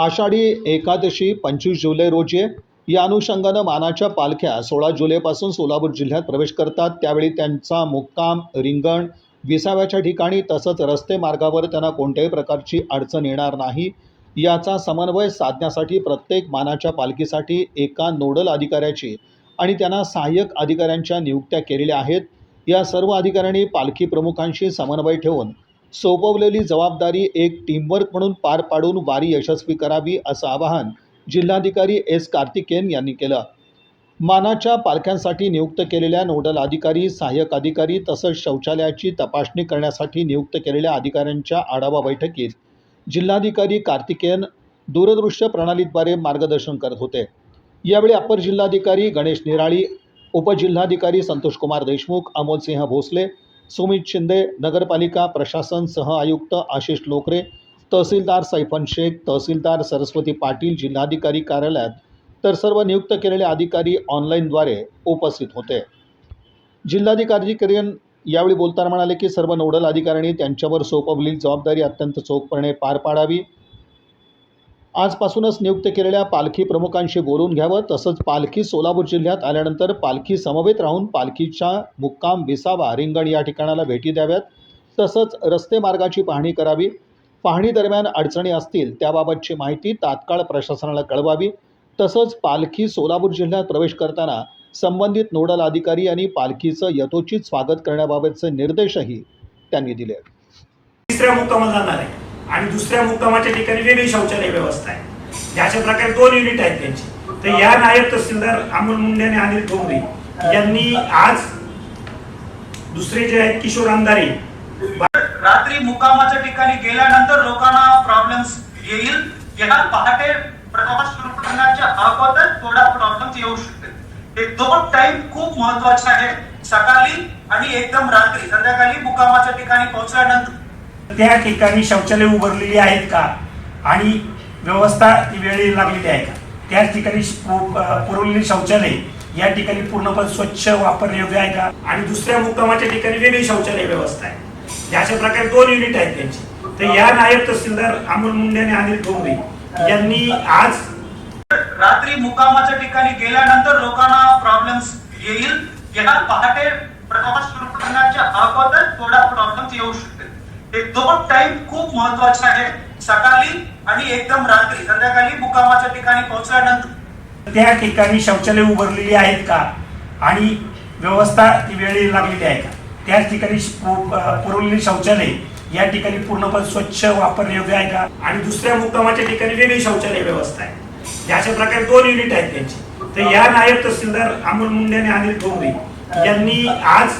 आषाढी एकादशी 25 जुलै रोजी आहे. या अनुषंगानं मानाच्या पालख्या 16 जुलैपासून सोलापूर जिल्ह्यात प्रवेश करतात. त्यावेळी त्यांचा मुक्काम रिंगण विसाव्याच्या ठिकाणी तसंच रस्ते मार्गावर त्यांना कोणत्याही प्रकारची अडचण येणार नाही याचा समन्वय साधण्यासाठी प्रत्येक मानाच्या पालखीसाठी एका नोडल अधिकाऱ्याची आणि त्यांना सहाय्यक अधिकाऱ्यांच्या नियुक्त्या केलेल्या आहेत. या सर्व अधिकाऱ्यांनी पालखी प्रमुखांशी समन्वय ठेवून सोपवलेली जबाबदारी एक टीमवर्क म्हणून पार पाडून वारी यशस्वी करावी असं आवाहन जिल्हाधिकारी एस कार्तिकेयन यांनी केलं. मानाच्या पालख्यांसाठी नियुक्त केलेल्या नोडल अधिकारी, सहाय्यक अधिकारी तसंच शौचालयाची तपासणी करण्यासाठी नियुक्त केलेल्या अधिकाऱ्यांच्या आढावा बैठकीत जिल्हाधिकारी कार्तिकेयन दूरदृश्य प्रणालीद्वारे मार्गदर्शन करत होते. यावेळी अपर जिल्हाधिकारी गणेश निराळी, उपजिल्हाधिकारी संतोषकुमार देशमुख, अमोलसिंह भोसले, सुमित शिंदे, नगरपालिका प्रशासन सह आयुक्त आशिष लोकरे, तहसीलदार सैफन शेख, तहसीलदार सरस्वती पाटील जिल्हाधिकारी कार्यालयात तर सर्व नियुक्त केलेले अधिकारी ऑनलाईनद्वारे उपस्थित होते. जिल्हाधिकारी यावेळी बोलताना म्हणाले की सर्व नोडल अधिकाऱ्यांनी त्यांच्यावर सोपवलेली जबाबदारी अत्यंत चोखपणे पार पाडावी. आजपासूनच नियुक्त केलेल्या पालखी प्रमुखांशी बोलून घ्यावं. तसंच पालखी सोलापूर जिल्ह्यात आल्यानंतर पालखी समवेत राहून पालखीच्या मुक्काम, विसावा, रिंगण या ठिकाणाला भेटी द्याव्यात. तसंच रस्ते मार्गाची पाहणी करावी. पाहणी दरम्यान अडचणी असतील त्याबाबतची माहिती तात्काळ प्रशासनाला कळवावी. तसंच पालखी सोलापूर जिल्ह्यात प्रवेश करताना संबंधित नोडल अधिकारी आणि पालखीचं यथोचित स्वागत करण्याबाबतचे निर्देशही त्यांनी दिले. तिसऱ्या मुक्कामाला जाणार आहे आणि दुसऱ्या मुक्कामाच्या ठिकाणी वेगळी शौचालय व्यवस्था आहे. अशा प्रकारे 2 युनिट आहेत त्यांची. तर या नायब तहसीलदार अमोल मुंडे आणि अनिल ठोंबरे यांनी आज दुसरे जे आहेत किशोर अंधारे रात्री मुक्कामाच्या ठिकाणी गेल्यानंतर लोकांना प्रॉब्लेम्स येईल. येणार पहाटे प्रवास सुरू करण्याच्या अगोदर थोडा प्रॉब्लेम्स येऊ शकते. हे 2 टाइम खूप महत्वाचे आहे, सकाळी आणि एकदम रात्री संध्याकाळी मुक्कामाच्या ठिकाणी पोहोचल्यानंतर त्या ठिकाणी शौचालय उभारलेली आहेत का आणि व्यवस्था ती वेळेला लागलेली आहे का, त्याच ठिकाणी पुरवलेली शौचालय या ठिकाणी पूर्णपणे स्वच्छ वापरण्यायोग्य आहे का आणि दुसऱ्या मुक्कामाच्या ठिकाणी वेगळी शौचालय व्यवस्था आहे. अशा प्रकारे 2 युनिट आहेत त्यांची. तर या नायब तहसीलदार अमोल मुंडे आणि अनिल ठोंबरे यांनी आज रात्री मुक्कामाच्या ठिकाणी गेल्यानंतर लोकांना प्रॉब्लेम्स येईल. येणार पहाटे प्रवास सुरू करण्याच्या अगोदर थोडा प्रॉब्लेम्स येऊ शकते. हे 2 टाइम खूप महत्वाचे आहे, सकाळी आणि एकदम रात्री संध्याकाळी मुक्कामाच्या ठिकाणी पोहोचल्यानंतर त्या ठिकाणी शौचालय उभारलेली आहेत का आणि व्यवस्था ती वेळेला लागलेली आहे का, त्याच ठिकाणी पुरवलेली शौचालय या ठिकाणी पूर्णपणे स्वच्छ वापरण्यायोग्य आहे का आणि दुसऱ्या मुक्कामाच्या ठिकाणी वेगळी शौचालय व्यवस्था आहे. अशा प्रकारे 2 युनिट आहेत त्यांची. तर या नायब तहसीलदार अमोल मुंडे आणि अनिल ठोंबरे यांनी आज